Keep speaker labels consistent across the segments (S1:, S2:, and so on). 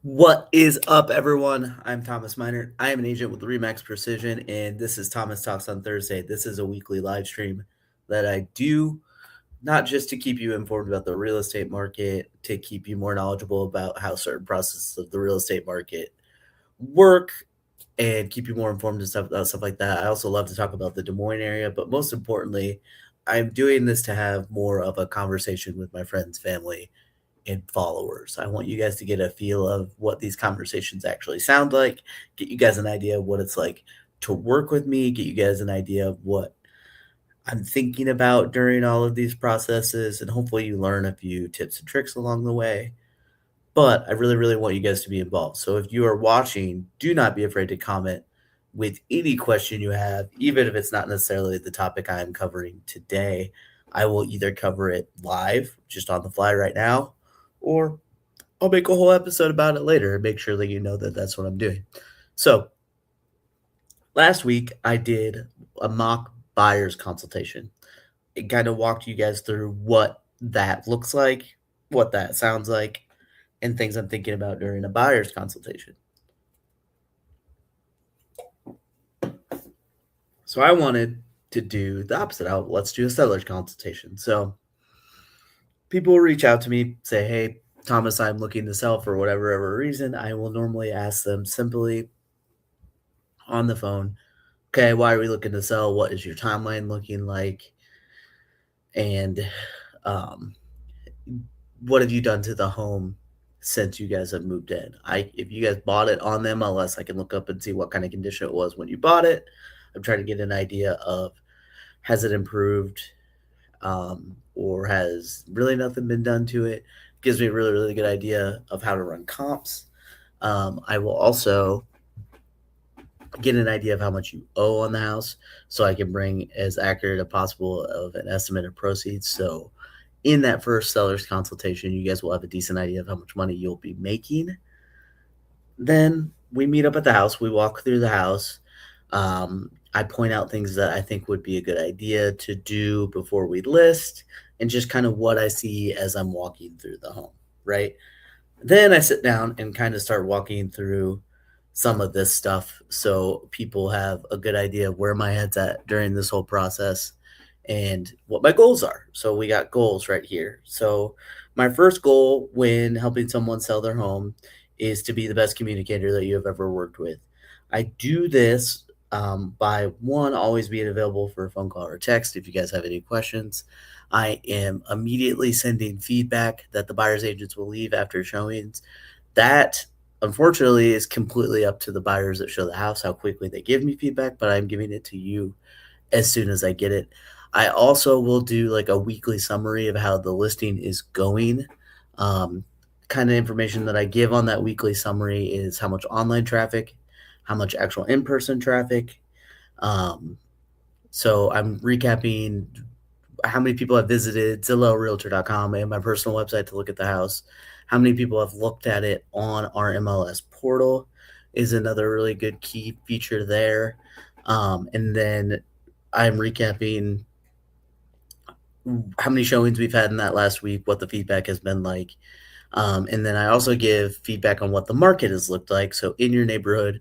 S1: What is up, everyone? I'm Thomas Miner. I am an agent with Remax Precision, and this is Thomas Talks on Thursday. This is a weekly live stream that I do not just to keep you informed about the real estate market, to keep you more knowledgeable about how certain processes of the real estate market work, and keep you more informed and stuff like that. I also love to talk about the Des Moines area, but most importantly, I'm doing this to have more of a conversation with my friends, family, and followers. I want you guys to get a feel of what these conversations actually sound like, get you guys an idea of what it's like to work with me, get you guys an idea of what I'm thinking about during all of these processes, and hopefully you learn a few tips and tricks along the way. But I really, really want you guys to be involved. So if you are watching, do not be afraid to comment with any question you have, even if it's not necessarily the topic I am covering today. I will either cover it live, just on the fly right now, or I'll make a whole episode about it later and make sure that you know that that's what I'm doing. So last week I did a mock buyer's consultation. It kind of walked you guys through what that looks like, what that sounds like, and things I'm thinking about during a buyer's consultation. So I wanted to do the opposite. Let's do a seller's consultation. So people will reach out to me, say, "Hey, Thomas, I'm looking to sell for whatever reason." I will normally ask them simply on the phone, "Okay, why are we looking to sell? What is your timeline looking like? And um, what have you done to the home since you guys have moved in? If you guys bought it on the MLS, I can look up and see what kind of condition it was when you bought it. I'm trying to get an idea of, has it improved, or has really nothing been done to it? Gives me a really, really good idea of how to run comps. I will also get an idea of how much you owe on the house so I can bring as accurate as possible of an estimate of proceeds. So in that first seller's consultation, you guys will have a decent idea of how much money you'll be making. Then we meet up at the house, we walk through the house. I point out things that I think would be a good idea to do before we list, and just kind of what I see as I'm walking through the home, right? Then I sit down and kind of start walking through some of this stuff so people have a good idea of where my head's at during this whole process and what my goals are. So we got goals right here. So my first goal when helping someone sell their home is to be the best communicator that you have ever worked with. I do this by one, always being available for a phone call or text if you guys have any questions. I am immediately sending feedback that the buyer's agents will leave after showings. That, unfortunately, is completely up to the buyers that show the house, how quickly they give me feedback, but I'm giving it to you as soon as I get it. I also will do like a weekly summary of how the listing is going. Um, Kind of information that I give on that weekly summary is how much online traffic, how much actual in person traffic. Um, so I'm recapping how many people have visited ZillowRealtor.com and my personal website to look at the house. How many people have looked at it on our MLS portal is another really good key feature there. And then I'm recapping how many showings we've had in that last week, what the feedback has been like. And then I also give feedback on what the market has looked like. So in your neighborhood,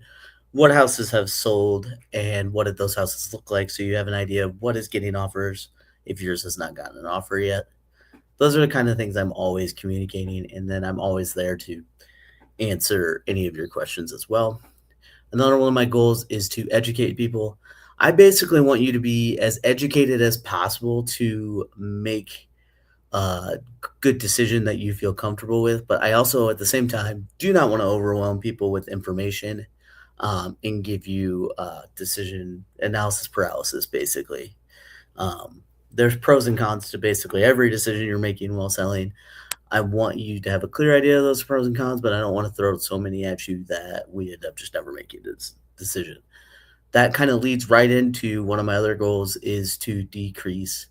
S1: what houses have sold and what did those houses look like? So you have an idea of what is getting offers if yours has not gotten an offer yet. Those are the kind of things I'm always communicating. And then I'm always there to answer any of your questions as well. Another one of my goals is to educate people. I basically want you to be as educated as possible to make a good decision that you feel comfortable with. But I also, at the same time, do not want to overwhelm people with information, and give you decision analysis paralysis, basically. There's pros and cons to basically every decision you're making while selling. I want you to have a clear idea of those pros and cons, but I don't want to throw so many at you that we end up just never making this decision. That kind of leads right into one of my other goals is to decrease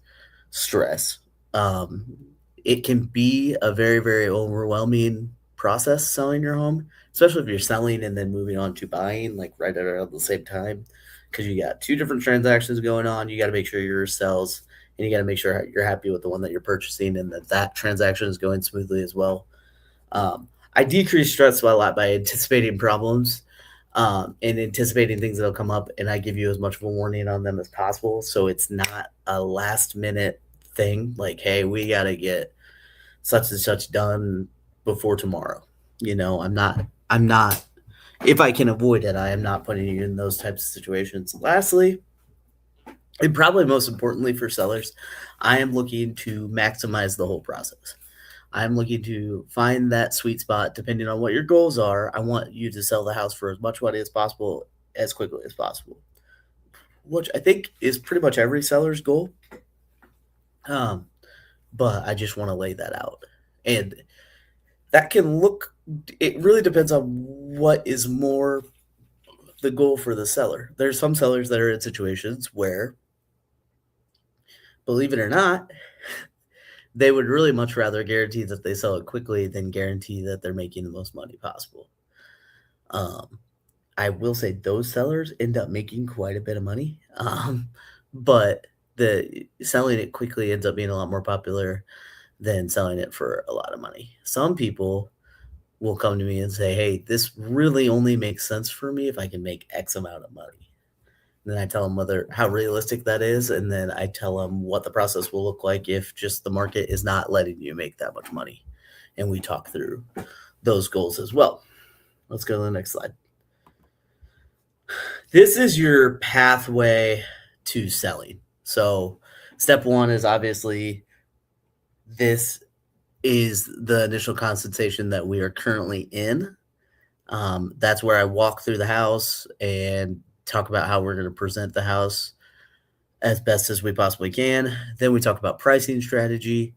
S1: stress. Um, it can be a very, very overwhelming process selling your home, especially if you're selling and then moving on to buying, like right around the same time, because you got two different transactions going on. You got to make sure yours sells, and you got to make sure you're happy with the one that you're purchasing and that that transaction is going smoothly as well. I decrease stress a lot by anticipating problems, and anticipating things that'll come up, and I give you as much of a warning on them as possible, so it's not a last minute thing like, "Hey, we gotta get such and such done before tomorrow." I'm not if I can avoid it, I am not putting you in those types of situations. Lastly, and probably most importantly for sellers, I am looking to maximize the whole process. I'm looking to find that sweet spot depending on what your goals are. I want you to sell the house for as much money as possible as quickly as possible, which I think is pretty much every seller's goal. Um, but I just want to lay that out. And that can look, it really depends on what is more the goal for the seller. There's some sellers that are in situations where, believe it or not, they would really much rather guarantee that they sell it quickly than guarantee that they're making the most money possible. Um, I will say those sellers end up making quite a bit of money, but the selling it quickly ends up being a lot more popular than selling it for a lot of money. Some people will come to me and say, "Hey, this really only makes sense for me if I can make X amount of money." Then I tell them whether how realistic that is, and then I tell them what the process will look like if just the market is not letting you make that much money, and we talk through those goals as well. Let's go to the next slide. This is your pathway to selling. So, step 1 is obviously this is the initial consultation that we are currently in. That's where I walk through the house and talk about how we're going to present the house as best as we possibly can. Then we talk about pricing strategy.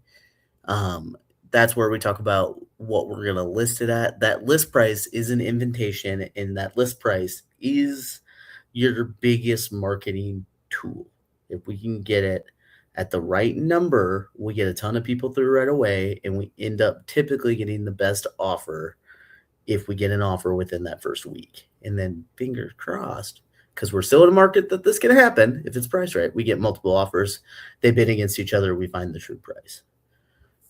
S1: Um, that's where we talk about what we're going to list it at. That list price is an invitation, and that list price is your biggest marketing tool. If we can get it at the right number, we get a ton of people through right away, and we end up typically getting the best offer if we get an offer within that first week. And then fingers crossed, because we're still in a market that this can happen if it's priced right. We get multiple offers, they bid against each other, we find the true price.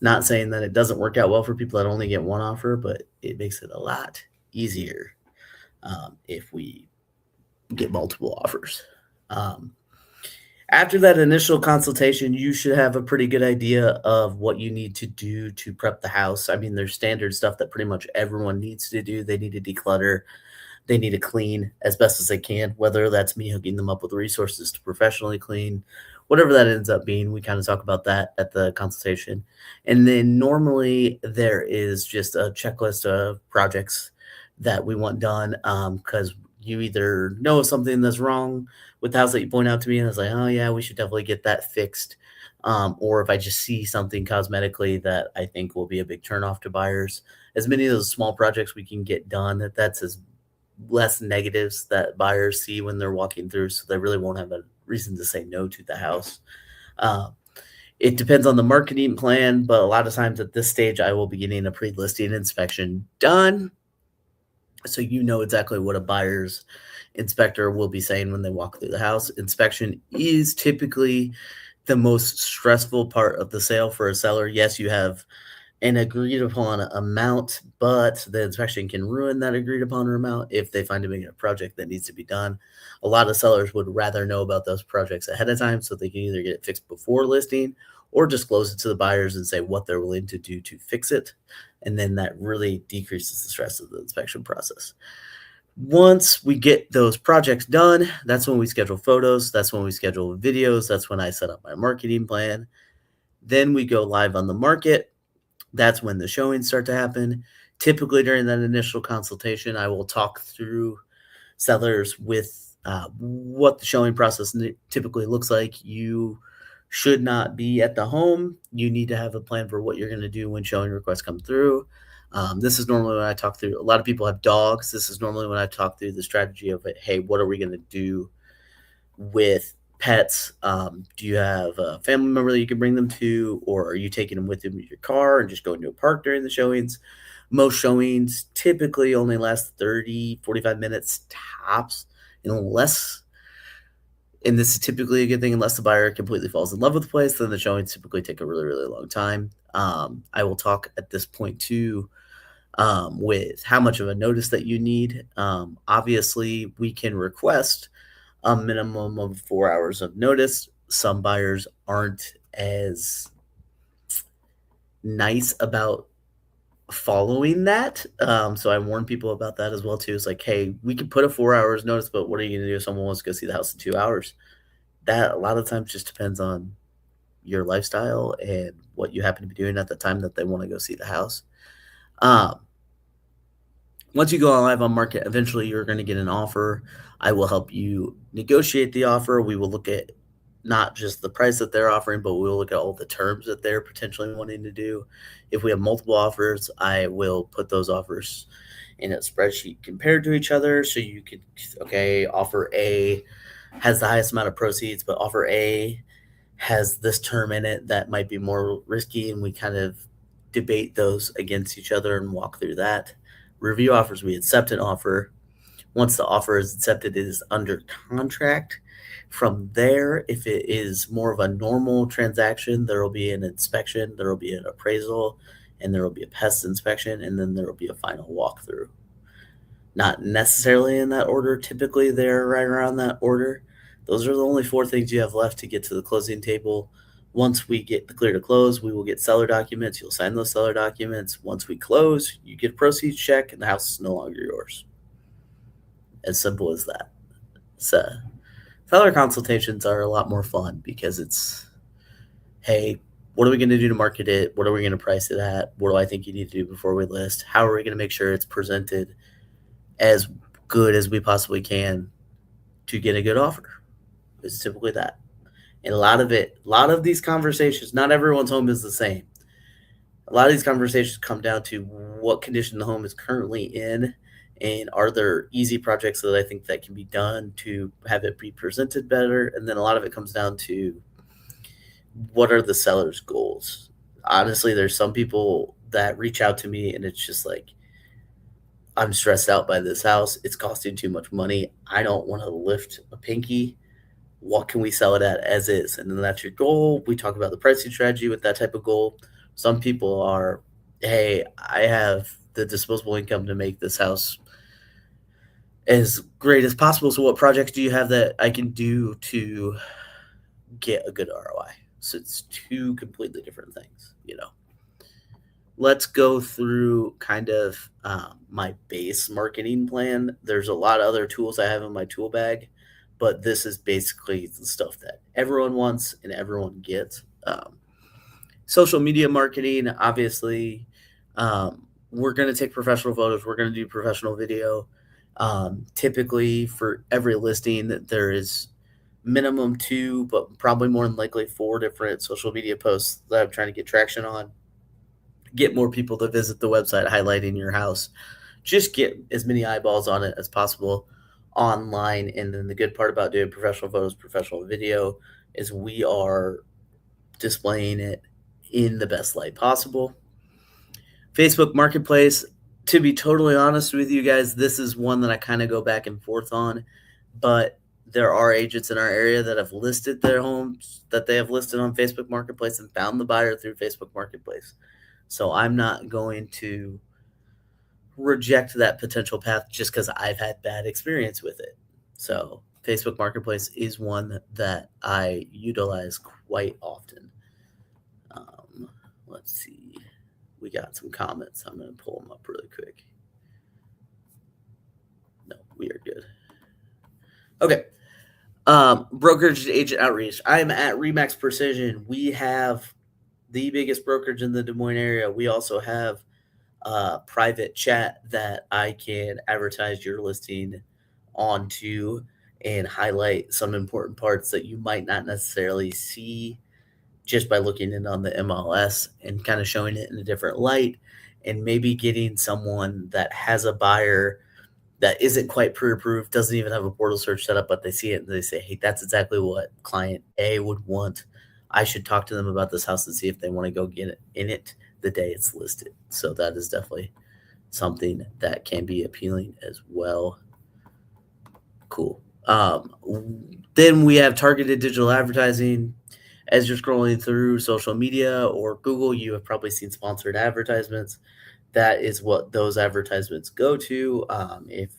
S1: Not saying that it doesn't work out well for people that only get one offer, but it makes it a lot easier if we get multiple offers. Um, After that initial consultation, you should have a pretty good idea of what you need to do to prep the house. I mean, there's standard stuff that pretty much everyone needs to do. They need to declutter, they need to clean as best as they can, whether that's me hooking them up with resources to professionally clean, whatever that ends up being. We kind of talk about that at the consultation. And then normally there is just a checklist of projects that we want done because you either know something that's wrong with the house that you point out to me and it's like, oh yeah, we should definitely get that fixed. Or if I just see something cosmetically that I think will be a big turnoff to buyers, as many of those small projects we can get done, that's as less negatives that buyers see when they're walking through, so they really won't have a reason to say no to the house. Uh, it depends on the marketing plan, but a lot of times at this stage, I will be getting a pre-listing inspection done, so you know exactly what a buyer's inspector will be saying when they walk through the house. Inspection is typically the most stressful part of the sale for a seller. Yes, you have an agreed upon amount, but the inspection can ruin that agreed upon amount if they find a project that needs to be done. A lot of sellers would rather know about those projects ahead of time so they can either get it fixed before listing or disclose it to the buyers and say what they're willing to do to fix it. And then that really decreases the stress of the inspection process. Once we get those projects done, that's when we schedule photos, that's when we schedule videos, that's when I set up my marketing plan. Then we go live on the market. That's when the showings start to happen. Typically, during that initial consultation, I will talk through sellers with what the showing process typically looks like. You should not be at the home. You need to have a plan for what you're going to do when showing requests come through. This is normally when I talk through. A lot of people have dogs. This is normally when I talk through the strategy of, hey, what are we going to do with pets? Do you have a family member that you can bring them to, or are you taking them with you in your car and just going to a park during the showings? Most showings typically only last 30, 45 minutes tops, unless, and this is typically a good thing, unless the buyer completely falls in love with the place, then the showings typically take a really, really long time. I will talk at this point too with how much of a notice that you need. Obviously, we can request a minimum of 4 hours of notice. Some buyers aren't as nice about following that. So I warn people about that as well too. It's like, hey, we can put a 4 hours notice, but what are you gonna do if someone wants to go see the house in 2 hours? That a lot of times just depends on your lifestyle and what you happen to be doing at the time that they want to go see the house. Um, Once you go live on market, eventually you're going to get an offer. I will help you negotiate the offer. We will look at not just the price that they're offering, but we'll look at all the terms that they're potentially wanting to do. If we have multiple offers, I will put those offers in a spreadsheet compared to each other. So you could, okay, offer A has the highest amount of proceeds, but offer A has this term in it that might be more risky, and we kind of debate those against each other and walk through that. Review offers, we accept an offer. Once the offer is accepted, it is under contract. From there, if it is more of a normal transaction, there will be an inspection, there will be an appraisal, and there will be a pest inspection, and then there will be a final walkthrough. Not necessarily in that order. Typically, they're right around that order. Those are the only four things you have left to get to the closing table. Once we get the clear to close, we will get seller documents. You'll sign those seller documents. Once we close, you get a proceeds check, and the house is no longer yours. As simple as that. So, seller consultations are a lot more fun because it's, hey, what are we going to do to market it? What are we going to price it at? What do I think you need to do before we list? How are we going to make sure it's presented as good as we possibly can to get a good offer? It's typically that. And a lot of these conversations, not everyone's home is the same. A lot of these conversations come down to what condition the home is currently in, and are there easy projects that I think that can be done to have it be presented better. And then a lot of it comes down to what are the seller's goals. Honestly, there's some people that reach out to me and it's just like, I'm stressed out by this house. It's costing too much money. I don't want to lift a pinky. What can we sell it at as is? And then that's your goal. We talk about the pricing strategy with that type of goal. Some people are, hey, I have the disposable income to make this house as great as possible. So what projects do you have that I can do to get a good ROI? So it's two completely different things. Let's go through kind of my base marketing plan. There's a lot of other tools I have in my tool bag, but this is basically the stuff that everyone wants and everyone gets. Social media marketing, obviously, we're going to take professional photos. We're going to do professional video. Typically, for every listing, there is minimum 2, but probably more than likely 4 different social media posts that I'm trying to get traction on. Get more people to visit the website highlighting your house. Just get as many eyeballs on it as possible online. And then the good part about doing professional photos, professional video is we are displaying it in the best light possible. Facebook Marketplace, to be totally honest with you guys, this is one that I kind of go back and forth on, but there are agents in our area that have listed their homes that they have listed on Facebook Marketplace and found the buyer through Facebook Marketplace. So I'm not going to reject that potential path just because I've had bad experience with it. So Facebook Marketplace is one that I utilize quite often. Let's see. We got some comments. I'm going to pull them up really quick. No, we are good. Okay. Brokerage and agent outreach. I am at Remax Precision. We have the biggest brokerage in the Des Moines area. We also have a private chat that I can advertise your listing onto and highlight some important parts that you might not necessarily see just by looking in on the MLS and kind of showing it in a different light, and maybe getting someone that has a buyer that isn't quite pre-approved, doesn't even have a portal search set up, but they see it and they say, hey, that's exactly what client A would want. I should talk to them about this house and see if they want to go get it in it the day it's listed. So that is definitely something that can be appealing as well. Cool. Then we have targeted digital advertising. As you're scrolling through social media or Google, you have probably seen sponsored advertisements. that is what those advertisements go to. If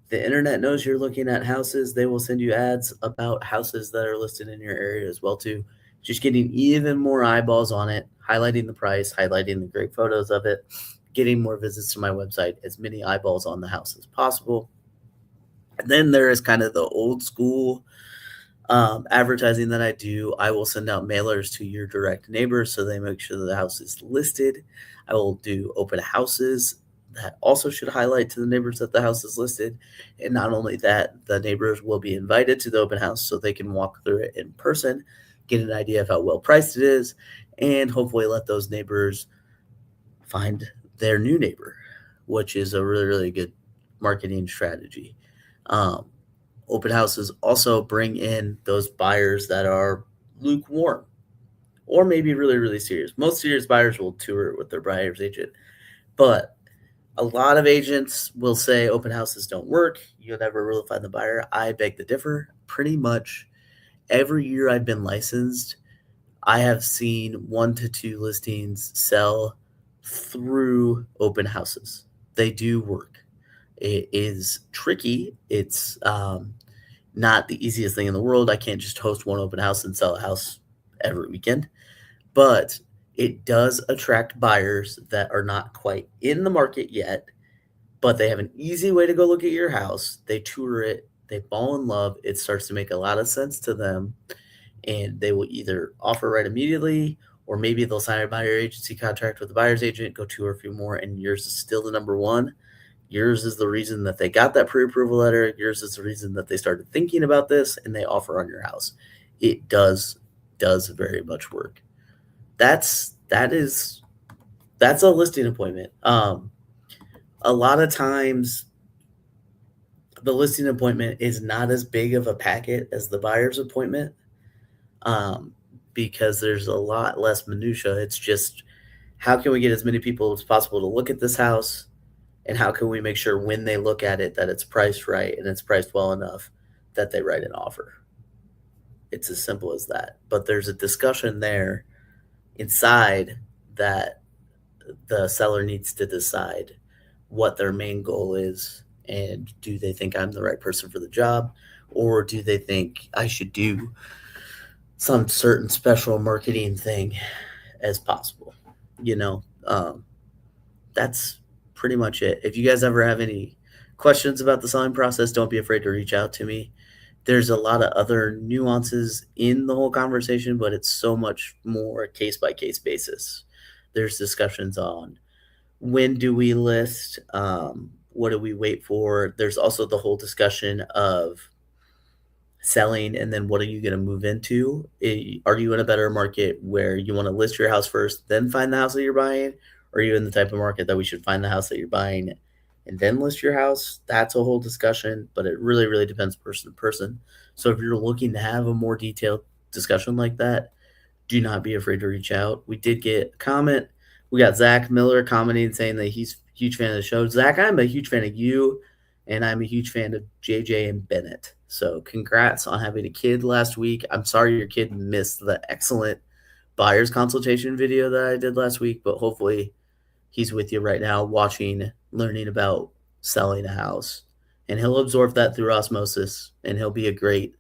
S1: the internet knows you're looking at houses, they will send you ads about houses that are listed in your area as well too. Just getting even more eyeballs on it, highlighting the price, highlighting the great photos of it, getting more visits to my website, as many eyeballs on the house as possible. And then there is kind of the old school advertising that I do. I will send out mailers to your direct neighbors so they make sure that the house is listed. I will do open houses that also should highlight to the neighbors that the house is listed. And not only that, the neighbors will be invited to the open house so they can walk through it in person, get an idea of how well priced it is, and hopefully let those neighbors find their new neighbor, which is a really, really good marketing strategy. Um, Open houses also bring in those buyers that are lukewarm or maybe really, really serious. Most serious buyers will tour it with their buyer's agent, but a lot of agents will say open houses don't work. You'll never really find the buyer. I beg to differ. Pretty much every year I've been licensed, I have seen 1 to 2 listings sell through open houses. They do work. It is tricky. It's not the easiest thing in the world. I can't just host one open house and sell a house every weekend, but it does attract buyers that are not quite in the market yet, but they have an easy way to go look at your house. They tour it, they fall in love. It starts to make a lot of sense to them, and they will either offer right immediately, or maybe they'll sign a buyer agency contract with the buyer's agent, go tour a few more, and yours is still the number one. Yours is the reason that they got that pre-approval letter. Yours is the reason that they started thinking about this and they offer on your house. It does very much work. That is that's a listing appointment. A lot of times the listing appointment is not as big of a packet as the buyer's appointment, um, because there's a lot less minutia. It's just how can we get as many people as possible to look at this house, and how can we make sure when they look at it that it's priced right and it's priced well enough that they write an offer. It's as simple as that. But there's a discussion there inside that the seller needs to decide what their main goal is, and do they think I'm the right person for the job, or do they think I should do some certain special marketing thing as possible. You know, that's pretty much it. If you guys ever have any questions about the selling process, don't be afraid to reach out to me. There's a lot of other nuances in the whole conversation, but it's so much more case by case basis. There's discussions on when do we list, what do we wait for. There's also the whole discussion of selling, and then what are you going to move into. Are you in a better market where you want to list your house first then find the house that you're buying, or are you in the type of market that we should find the house that you're buying and then list your house? That's a whole discussion, but it really, really depends person to person. So if you're looking to have a more detailed discussion like that, do not be afraid to reach out. We did get a comment. We got Zach Miller commenting saying that he's a huge fan of the show. Zach, I'm a huge fan of you, and I'm a huge fan of JJ and Bennett. So congrats on having a kid last week. I'm sorry your kid missed the excellent buyer's consultation video that I did last week, but hopefully he's with you right now watching, learning about selling a house. And he'll absorb that through osmosis, and he'll be a great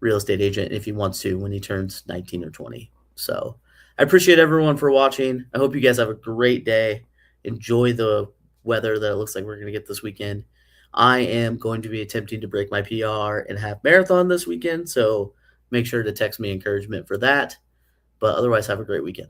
S1: real estate agent if he wants to when he turns 19 or 20. So I appreciate everyone for watching. I hope you guys have a great day. Enjoy the weather that it looks like we're going to get this weekend. I am going to be attempting to break my PR and half marathon this weekend, so make sure to text me encouragement for that. But otherwise, have a great weekend.